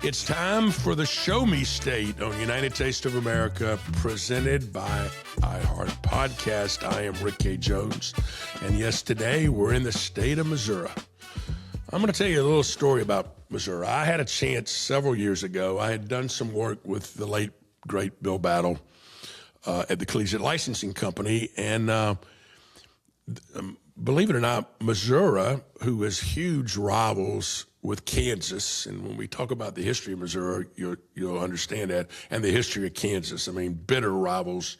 It's time for the Show Me State on United Taste of America, presented by iHeart Podcast. I am Rick K. Jones, and yes, today we're in the state of Missouri. I'm going to tell you a little story about Missouri. I had a chance several years ago. I had done some work with the late, great Bill Battle at the Collegiate Licensing Company, and believe it or not, Missouri, who is huge rivals with Kansas, and when we talk about the history of Missouri, you'll understand that, and the history of Kansas. I mean, bitter rivals,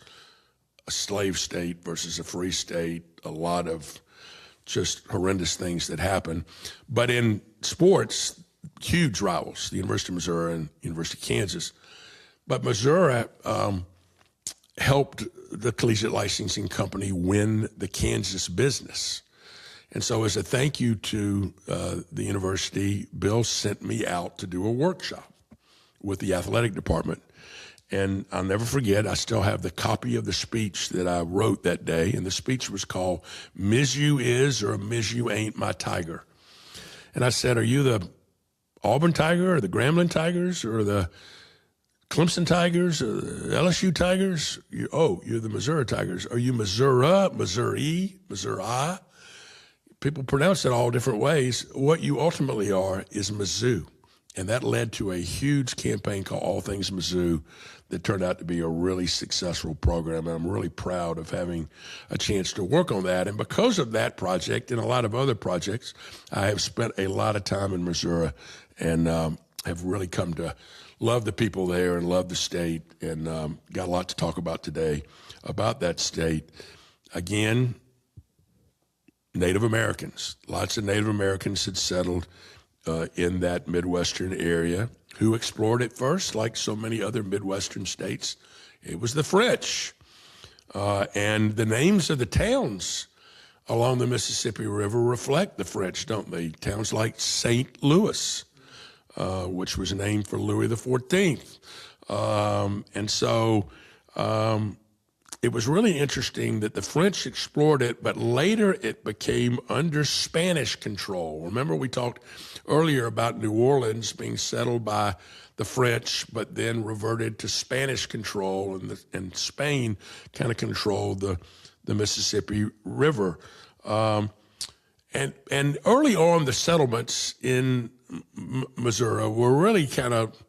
a slave state versus a free state, a lot of just horrendous things that happen. But in sports, huge rivals, the University of Missouri and University of Kansas. But Missouri helped the Collegiate Licensing Company win the Kansas business. And so as a thank you to the university, Bill sent me out to do a workshop with the athletic department. And I'll never forget, I still have the copy of the speech that I wrote that day. And the speech was called, "Mizzou is or Mizzou ain't my tiger." And I said, are you the Auburn Tiger or the Grambling Tigers or the Clemson Tigers or the LSU Tigers? You're the Missouri Tigers. Are you Missouri, Missouri? People pronounce it all different ways. What you ultimately are is Mizzou. And that led to a huge campaign called All Things Mizzou that turned out to be a really successful program. And I'm really proud of having a chance to work on that. And because of that project and a lot of other projects, I have spent a lot of time in Missouri and have really come to love the people there and love the state, and got a lot to talk about today about that state. Again, Native Americans. Lots of Native Americans had settled in that Midwestern area. Who explored it first? Like so many other Midwestern states, it was the French. And the names of the towns along the Mississippi River reflect the French, don't they? Towns like St. Louis, which was named for Louis XIV. And so it was really interesting that the French explored it, but later it became under Spanish control. Remember, we talked earlier about New Orleans being settled by the French, but then reverted to Spanish control, and Spain kind of controlled the Mississippi River. And early on, the settlements in Missouri were really kind of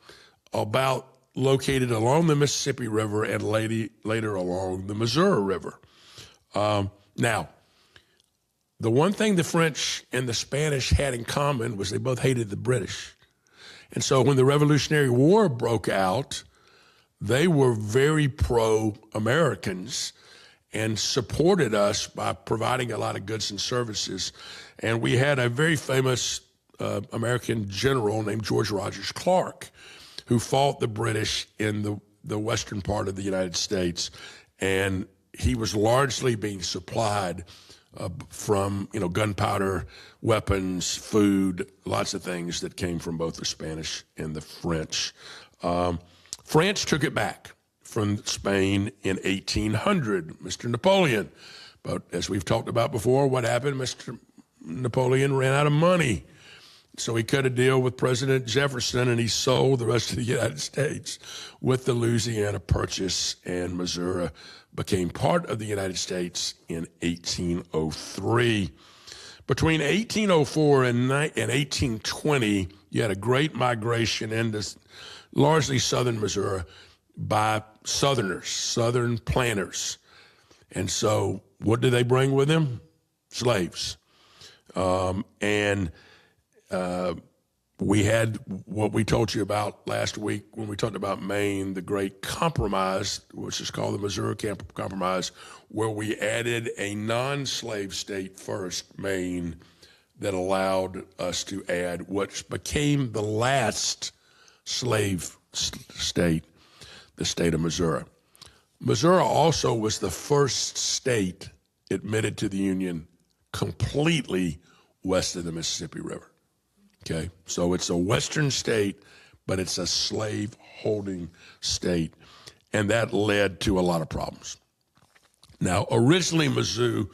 about located along the Mississippi River and later along the Missouri River. Now, the one thing the French and the Spanish had in common was they both hated the British. And so when the Revolutionary War broke out, they were very pro-Americans and supported us by providing a lot of goods and services. And we had a very famous American general named George Rogers Clark, who fought the British in the western part of the United States. And he was largely being supplied from, gunpowder, weapons, food, lots of things that came from both the Spanish and the French. France took it back from Spain in 1800, Mr. Napoleon. But as we've talked about before, what happened? Mr. Napoleon ran out of money. So he cut a deal with President Jefferson, and he sold the rest of the United States with the Louisiana Purchase, and Missouri became part of the United States in 1803. Between 1804 and 1820, you had a great migration into largely southern Missouri by Southerners, Southern planters. And so what did they bring with them? Slaves. We had what we told you about last week when we talked about Maine, the Great Compromise, which is called the Missouri Compromise, where we added a non-slave state first, Maine, that allowed us to add what became the last slave state, the state of Missouri. Missouri also was the first state admitted to the Union completely west of the Mississippi River. Okay, so it's a western state, but it's a slave-holding state, and that led to a lot of problems. Now, originally, Missouri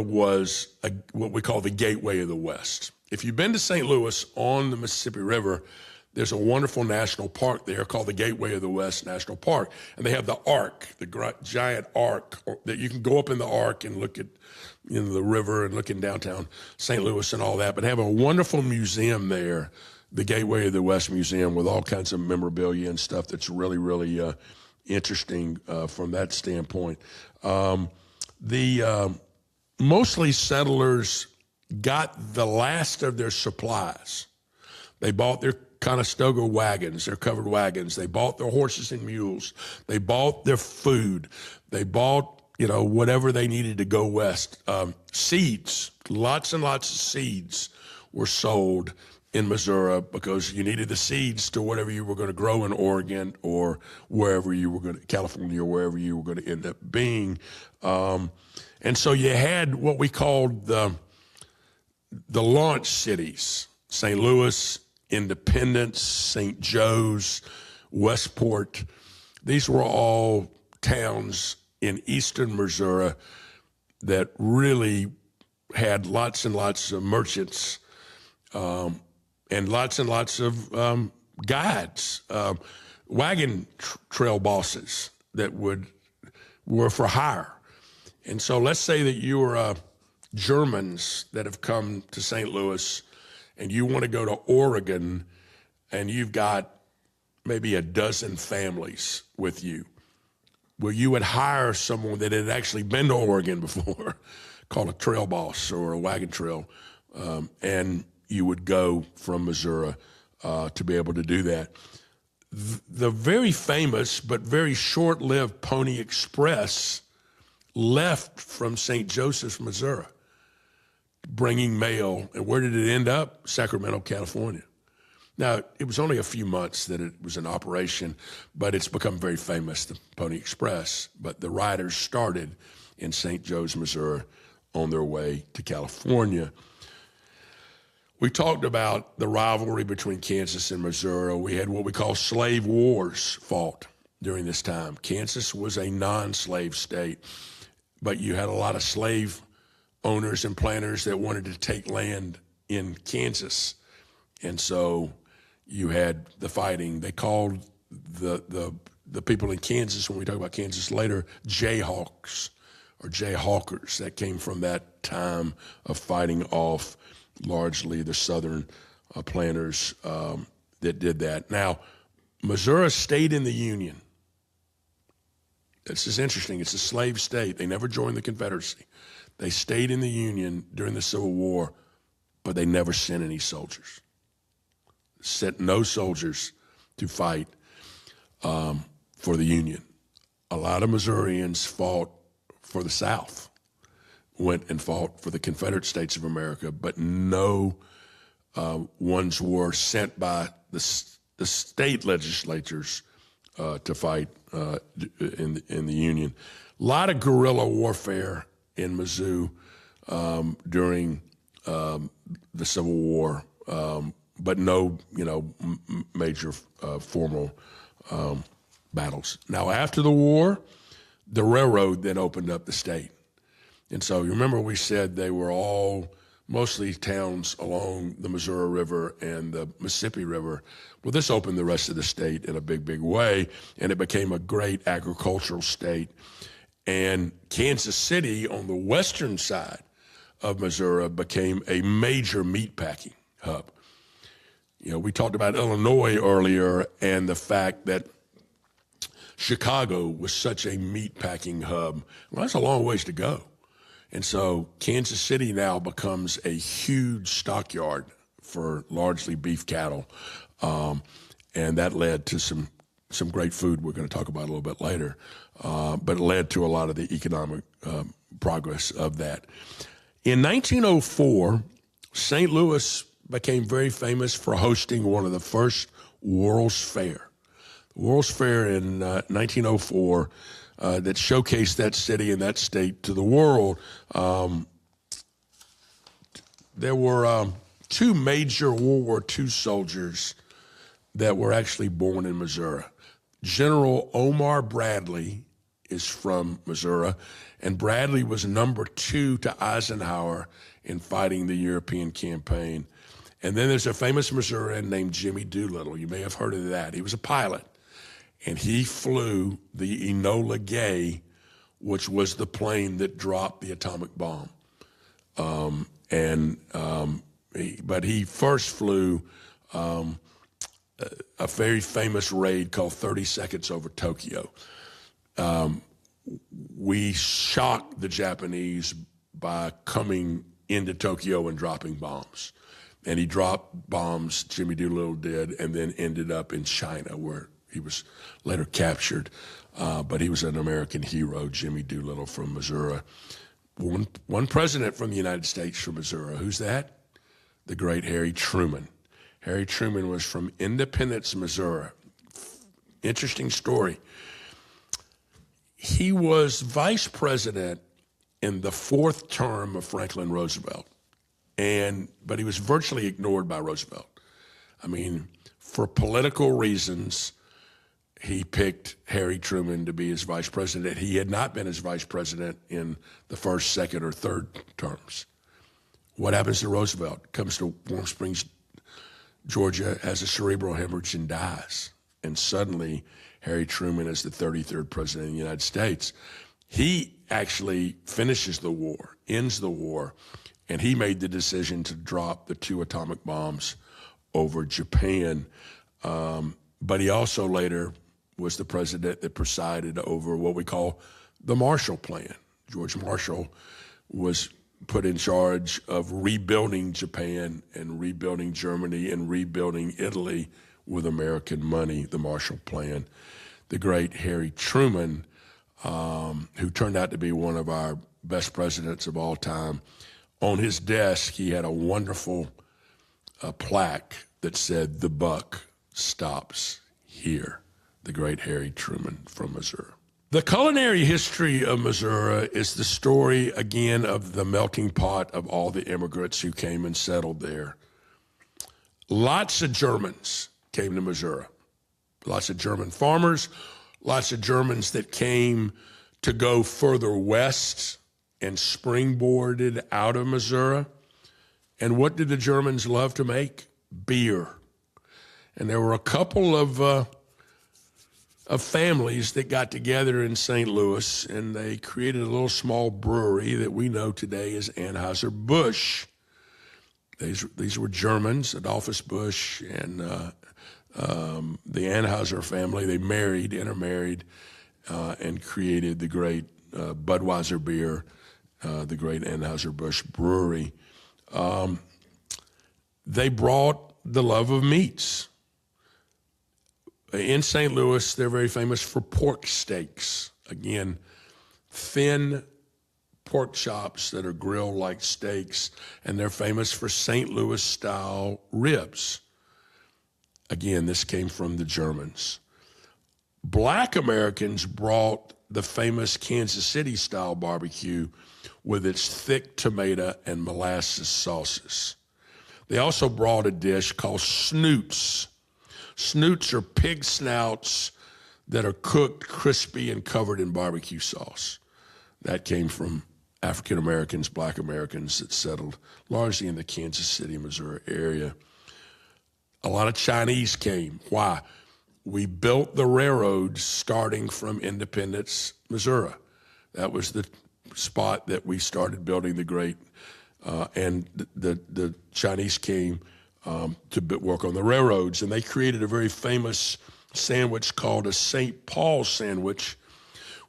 was what we call the gateway of the West. If you've been to St. Louis on the Mississippi River, there's a wonderful national park there called the Gateway of the West National Park. And they have the Ark, the giant Ark, that you can go up in the Ark and look at the river and look in downtown St. Louis and all that. But have a wonderful museum there, the Gateway of the West Museum, with all kinds of memorabilia and stuff that's really, really interesting from that standpoint. Mostly settlers got the last of their supplies. They bought their Conestoga wagons, their covered wagons. They bought their horses and mules. They bought their food. They bought, whatever they needed to go west. Seeds, lots and lots of seeds were sold in Missouri because you needed the seeds to whatever you were going to grow in Oregon or wherever you were going to, California, or wherever you were going to end up being. And so you had what we called the launch cities: St. Louis, Independence, St. Joe's, Westport. These were all towns in eastern Missouri that really had lots and lots of merchants and lots of guides, wagon trail bosses that were for hire. And so let's say that you were Germans that have come to St. Louis and you want to go to Oregon, and you've got maybe a dozen families with you. Well, you would hire someone that had actually been to Oregon before, called a trail boss or a wagon trail, and you would go from Missouri to be able to do that. The very famous but very short-lived Pony Express left from St. Joseph's, Missouri, bringing mail. And where did it end up? Sacramento, California. Now, it was only a few months that it was in operation, but it's become very famous, the Pony Express. But the riders started in St. Joe's, Missouri, on their way to California. We talked about the rivalry between Kansas and Missouri. We had what we call slave wars fought during this time. Kansas was a non-slave state, but you had a lot of slave owners and planters that wanted to take land in Kansas. And so you had the fighting. They called the people in Kansas, when we talk about Kansas later, Jayhawks or Jayhawkers. That came from that time of fighting off largely the southern planters that did that. Now, Missouri stayed in the Union. This is interesting. It's a slave state. They never joined the Confederacy. They stayed in the Union during the Civil War, but they never sent any soldiers. Sent no soldiers to fight for the Union. A lot of Missourians fought for the South, went and fought for the Confederate States of America, but no ones were sent by the state legislatures to fight in the Union. A lot of guerrilla warfare in Mizzou during the Civil War, but no, major formal battles. Now, after the war, the railroad then opened up the state. And so you remember we said they were all mostly towns along the Missouri River and the Mississippi River. Well, this opened the rest of the state in a big, big way, and it became a great agricultural state. And Kansas City, on the western side of Missouri, became a major meatpacking hub. We talked about Illinois earlier and the fact that Chicago was such a meatpacking hub. Well, that's a long ways to go. And so Kansas City now becomes a huge stockyard for largely beef cattle. And that led to some great food we're going to talk about a little bit later. But it led to a lot of the economic progress of that. In 1904, St. Louis became very famous for hosting one of the first World's Fair. The World's Fair in 1904 that showcased that city and that state to the world. There were two major World War II soldiers that were actually born in Missouri. General Omar Bradley is from Missouri, and Bradley was number 2 to Eisenhower in fighting the European campaign. And then there's a famous Missourian named Jimmy Doolittle. You may have heard of that. He was a pilot, and he flew the Enola Gay, which was the plane that dropped the atomic bomb. But he first flew a very famous raid called 30 Seconds Over Tokyo. We shocked the Japanese by coming into Tokyo and dropping bombs. And he dropped bombs, Jimmy Doolittle did, and then ended up in China, where he was later captured. But he was an American hero, Jimmy Doolittle from Missouri. One president from the United States from Missouri. Who's that? The great Harry Truman. Harry Truman was from Independence, Missouri. Interesting story. He was vice president in the fourth term of Franklin Roosevelt, but he was virtually ignored by Roosevelt. I mean, for political reasons, he picked Harry Truman to be his vice president. He had not been his vice president in the first, second, or third terms. What happens to Roosevelt? Comes to Warm Springs, Georgia, has a cerebral hemorrhage and dies. And suddenly, Harry Truman is the 33rd president of the United States. He actually finishes the war, ends the war, and he made the decision to drop the 2 atomic bombs over Japan. But he also later was the president that presided over what we call the Marshall Plan. George Marshall was put in charge of rebuilding Japan and rebuilding Germany and rebuilding Italy with American money, the Marshall Plan. The great Harry Truman, who turned out to be one of our best presidents of all time, on his desk, he had a wonderful plaque that said, "The buck stops here." The great Harry Truman from Missouri. The culinary history of Missouri is the story, again, of the melting pot of all the immigrants who came and settled there. Lots of Germans came to Missouri. Lots of German farmers, lots of Germans that came to go further west and springboarded out of Missouri. And what did the Germans love to make? Beer. And there were a couple of families that got together in St. Louis, and they created a little small brewery that we know today as Anheuser-Busch. These were Germans, Adolphus Busch and the Anheuser family. They intermarried, and created the great Budweiser beer, the great Anheuser-Busch brewery. They brought the love of meats. In St. Louis, they're very famous for pork steaks. Again, thin pork chops that are grilled like steaks, and they're famous for St. Louis-style ribs. Again, this came from the Germans. Black Americans brought the famous Kansas City-style barbecue with its thick tomato and molasses sauces. They also brought a dish called snoots. Snoots are pig snouts that are cooked, crispy, and covered in barbecue sauce. That came from African Americans, Black Americans that settled largely in the Kansas City, Missouri area. A lot of Chinese came. Why? We built the railroads starting from Independence, Missouri. That was the spot that we started building the great, and the Chinese came to work on the railroads, and they created a very famous sandwich called a St. Paul sandwich,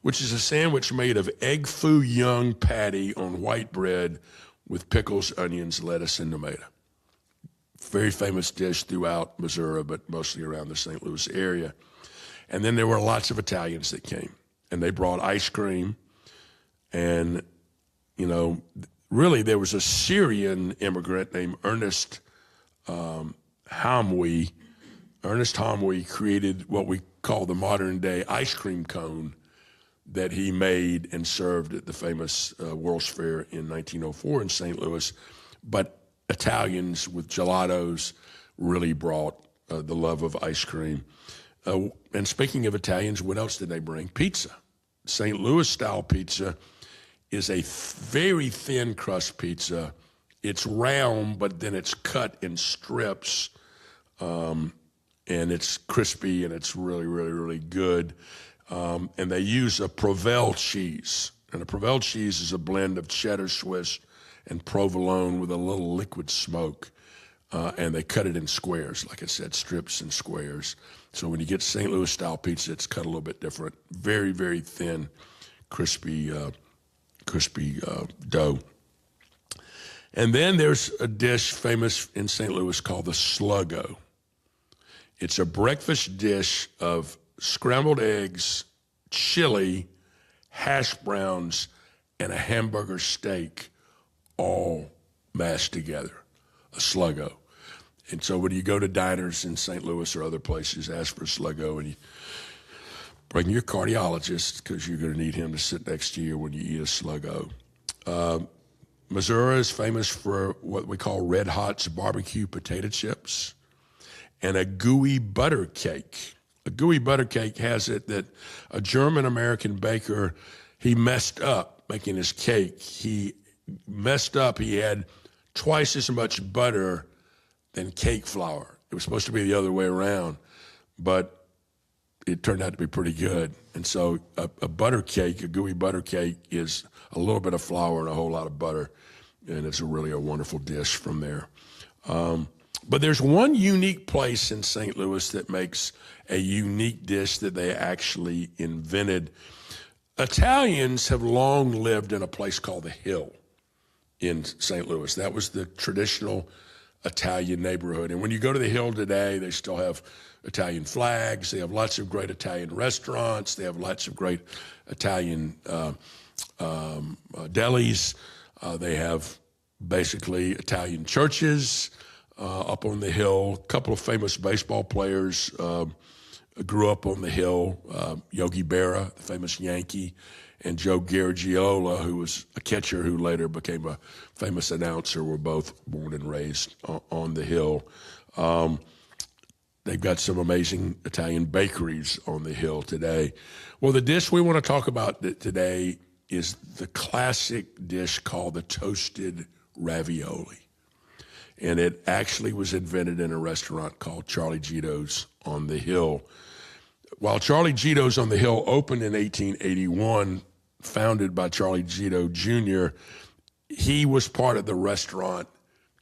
which is a sandwich made of egg foo young patty on white bread with pickles, onions, lettuce, and tomato. Very famous dish throughout Missouri, but mostly around the St. Louis area. And then there were lots of Italians that came, and they brought ice cream. And, you know, really there was a Syrian immigrant named Ernest Hamwi. Ernest Hamwi created what we call the modern day ice cream cone that he made and served at the famous World's Fair in 1904 in St. Louis. But Italians with gelatos really brought the love of ice cream. And speaking of Italians, what else did they bring? Pizza. St. Louis style pizza is a very thin crust pizza It's round, but then it's cut in strips, and it's crispy, and it's really, really, really good. And they use a Provel cheese. And a Provel cheese is a blend of cheddar Swiss and provolone with a little liquid smoke. And they cut it in squares, like I said, strips and squares. So when you get St. Louis style pizza, it's cut a little bit different. Very, very thin, crispy dough. And then there's a dish famous in St. Louis called the sluggo. It's a breakfast dish of scrambled eggs, chili, hash browns, and a hamburger steak all mashed together, a sluggo. And so when you go to diners in St. Louis or other places, ask for a sluggo, and you bring your cardiologist because you're going to need him to sit next to you when you eat a sluggo. Missouri is famous for what we call Red Hot's barbecue potato chips and a gooey butter cake. A gooey butter cake has it that a German-American baker, he messed up making his cake. He messed up. He had twice as much butter than cake flour. It was supposed to be the other way around, but it turned out to be pretty good. And so a butter cake, a gooey butter cake, is a little bit of flour and a whole lot of butter, and it's really a wonderful dish from there. But there's one unique place in St. Louis that makes a unique dish that they actually invented. Italians have long lived in a place called the Hill in St. Louis. That was the traditional Italian neighborhood. And when you go to the Hill today, they still have Italian flags. They have lots of great Italian restaurants. They have lots of great Italian delis. They have basically Italian churches up on the Hill. A couple of famous baseball players grew up on the Hill. Yogi Berra, the famous Yankee, and Joe Garagiola, who was a catcher who later became a famous announcer, were both born and raised on the Hill. They've got some amazing Italian bakeries on the Hill today. Well, the dish we want to talk about today is the classic dish called the toasted ravioli. And it actually was invented in a restaurant called Charlie Gito's on the Hill. While Charlie Gito's on the Hill opened in 1881, founded by Charlie Gito Jr., he was part of the restaurant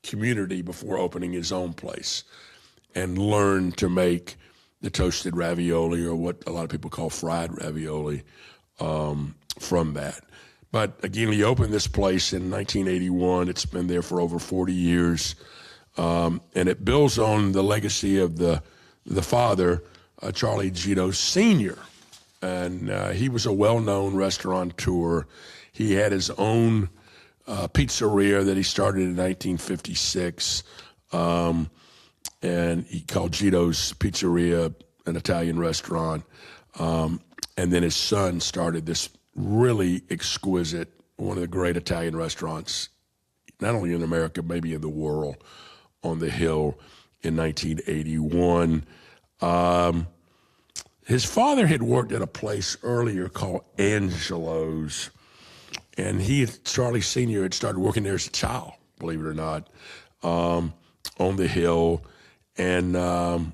community before opening his own place and learned to make the toasted ravioli, or what a lot of people call fried ravioli, from that. But again, he opened this place in 1981. It's been there for over 40 years. And it builds on the legacy of the father, Charlie Gito Sr. And he was a well-known restaurateur. He had his own pizzeria that he started in 1956. And he called Gito's Pizzeria an Italian restaurant. And then his son started this really exquisite, one of the great Italian restaurants, not only in America, maybe in the world, on the Hill in 1981. His father had worked at a place earlier called Angelo's, and Charlie Sr. had started working there as a child, believe it or not, on the Hill. And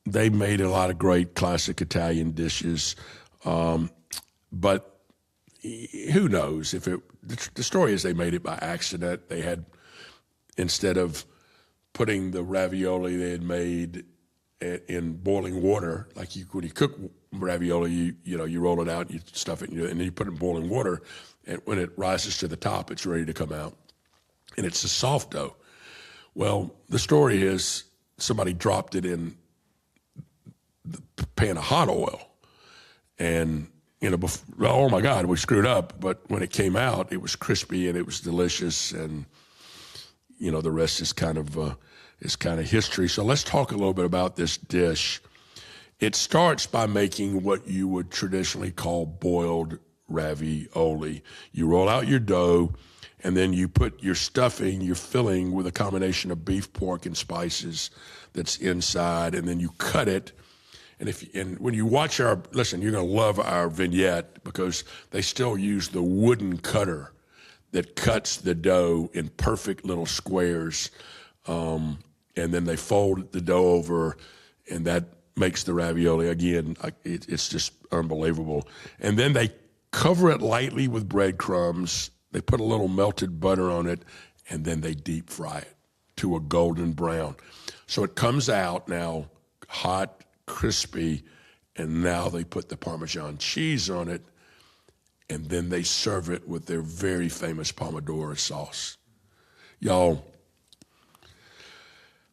they made a lot of great classic Italian dishes. But who knows if the story is they made it by accident. They had, instead of putting the ravioli they had made in boiling water, like when you cook ravioli, you roll it out, you stuff it, and then you put it in boiling water, and when it rises to the top, it's ready to come out. And it's a soft dough. Well, the story is somebody dropped it in the pan of hot oil, and oh my God, we screwed up. But when it came out, it was crispy and it was delicious, and the rest is kind of history. So let's talk a little bit about this dish. It starts by making what you would traditionally call boiled ravioli. You roll out your dough, and then you put your stuffing, your filling, with a combination of beef, pork, and spices that's inside, and then you cut it. And when you watch listen, you're going to love our vignette, because they still use the wooden cutter that cuts the dough in perfect little squares. And then they fold the dough over, and that makes the ravioli. Again, it's just unbelievable. And then they cover it lightly with breadcrumbs. They put a little melted butter on it, and then they deep fry it to a golden brown. So it comes out now hot, crispy, and now they put the Parmesan cheese on it, and then they serve it with their very famous Pomodoro sauce. Y'all,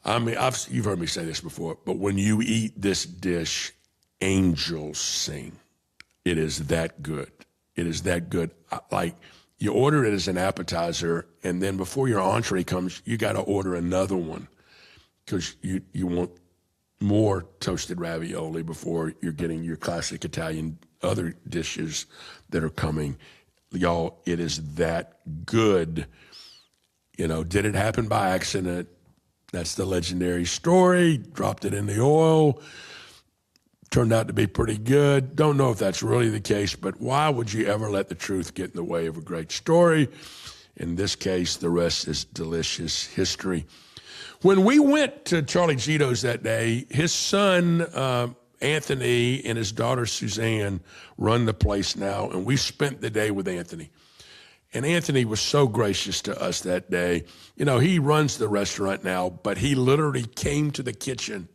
I mean, you've heard me say this before, but when you eat this dish, angels sing. It is that good. It is that good. Like, you order it as an appetizer, and then before your entree comes, you got to order another one because you want more toasted ravioli before you're getting your classic Italian other dishes that are coming. Y'all, it is that good. You know, did it happen by accident? That's the legendary story. Dropped it in the oil. Turned out to be pretty good. Don't know if that's really the case, but why would you ever let the truth get in the way of a great story? In this case, the rest is delicious history. When we went to Charlie Gito's that day, his son, Anthony, and his daughter, Suzanne, run the place now, and we spent the day with Anthony. And Anthony was so gracious to us that day. You know, he runs the restaurant now, but he literally came to the kitchen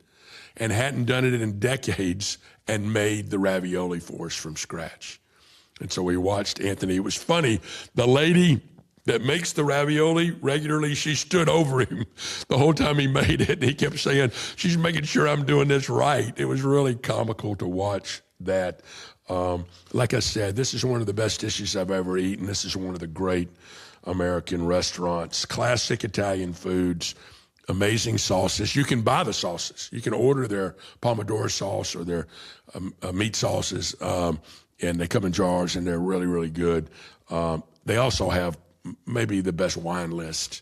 and hadn't done it in decades and made the ravioli for us from scratch. And so we watched Anthony. It was funny. The lady that makes the ravioli regularly, she stood over him the whole time he made it. And he kept saying, she's making sure I'm doing this right. It was really comical to watch that. Like I said, this is one of the best dishes I've ever eaten. This is one of the great American restaurants. Classic Italian foods, amazing sauces. You can buy the sauces. You can order their Pomodoro sauce or their meat sauces, and they come in jars, and they're really, really good. They also have maybe the best wine list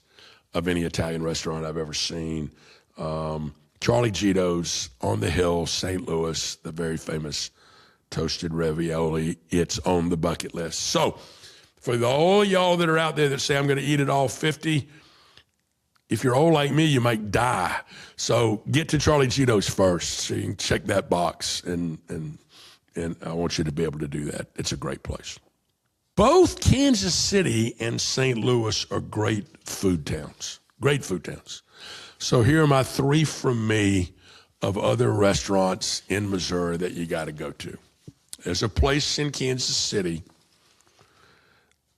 of any Italian restaurant I've ever seen. Charlie Gito's on the Hill, St. Louis, the very famous toasted ravioli. It's on the bucket list. So for all y'all that are out there that say, I'm going to eat it all 50, if you're old like me, you might die. So get to Charlie Gito's first so you can check that box, and I want you to be able to do that. It's a great place. Both Kansas City and St. Louis are great food towns, great food towns. So here are my three from me of other restaurants in Missouri that you got to go to. There's a place in Kansas City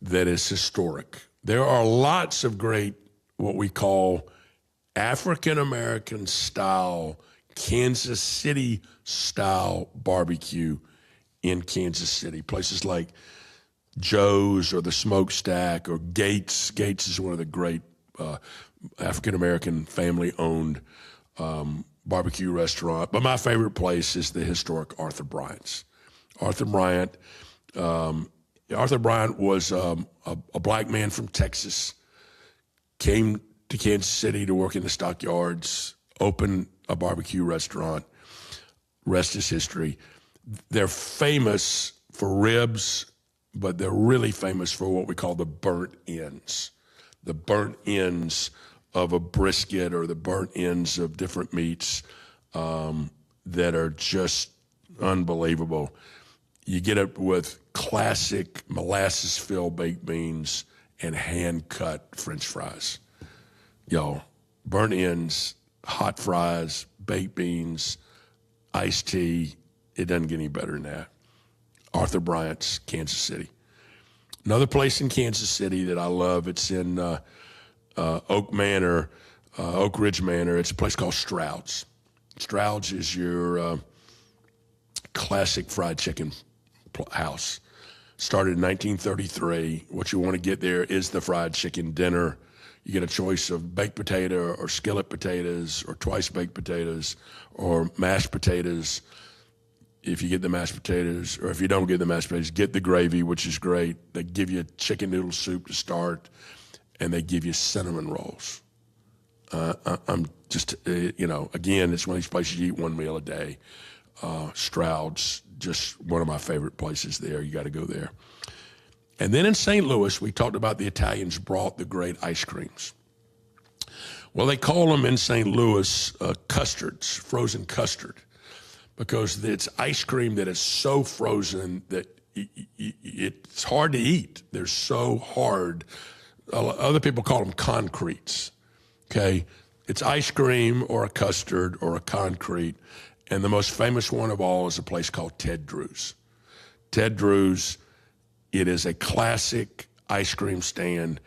that is historic. There are lots of great, what we call African-American style, Kansas City style barbecue in Kansas City. Places like Joe's or the Smokestack or Gates. Gates is one of the great African-American family-owned barbecue restaurant. But my favorite place is the historic Arthur Bryant's. Arthur Bryant was a black man from Texas, came to Kansas City to work in the stockyards, opened a barbecue restaurant. Rest is history. They're famous for ribs, but they're really famous for what we call the burnt ends. The burnt ends of a brisket or the burnt ends of different meats that are just unbelievable. You get it with classic molasses-filled baked beans and hand-cut French fries. Y'all, burnt ends, hot fries, baked beans, iced tea. It doesn't get any better than that. Arthur Bryant's, Kansas City. Another place in Kansas City that I love, it's in Oak Ridge Manor. It's a place called Stroud's. Stroud's is your classic fried chicken house. Started in 1933. What you want to get there is the fried chicken dinner. You get a choice of baked potato or skillet potatoes or twice baked potatoes or mashed potatoes. If you get the mashed potatoes, or if you don't get the mashed potatoes, get the gravy, which is great. They give you chicken noodle soup to start, and they give you cinnamon rolls. I'm just, again, it's one of these places you eat one meal a day. Stroud's, just one of my favorite places there. You got to go there. And then in St. Louis, we talked about the Italians brought the great ice creams. Well, they call them in St. Louis custards, frozen custard, because it's ice cream that is so frozen that it's hard to eat. They're so hard. Other people call them concretes, okay? It's ice cream or a custard or a concrete. And the most famous one of all is a place called Ted Drew's. Ted Drew's, it is a classic ice cream stand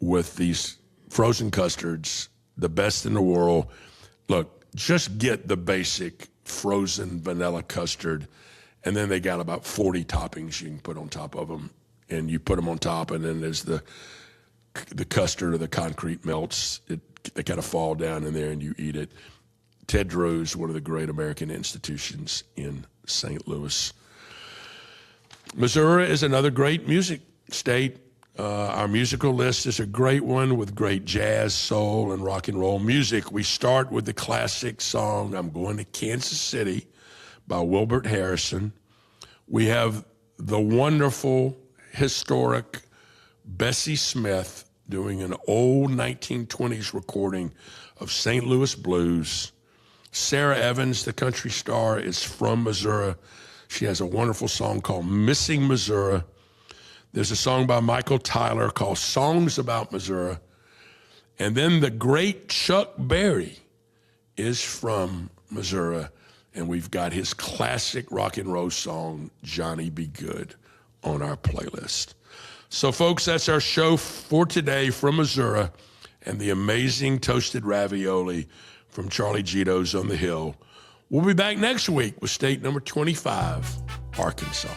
with these frozen custards, the best in the world. Look, just get the basic frozen vanilla custard, and then they got about 40 toppings you can put on top of them, and you put them on top, and then there's the custard or the concrete melts. They kind of fall down in there, and you eat it. Ted Drew's, one of the great American institutions in St. Louis. Missouri is another great music state. Our musical list is a great one with great jazz, soul, and rock and roll music. We start with the classic song, I'm Going to Kansas City, by Wilbert Harrison. We have the wonderful, historic Bessie Smith doing an old 1920s recording of St. Louis blues. Sarah Evans, the country star, is from Missouri. She has a wonderful song called Missing Missouri. There's a song by Michael Tyler called Songs About Missouri. And then the great Chuck Berry is from Missouri, and we've got his classic rock and roll song, Johnny Be Good, on our playlist. So folks, that's our show for today from Missouri, and the amazing toasted ravioli from Charlie Gito's on the Hill. We'll be back next week with state number 25, Arkansas.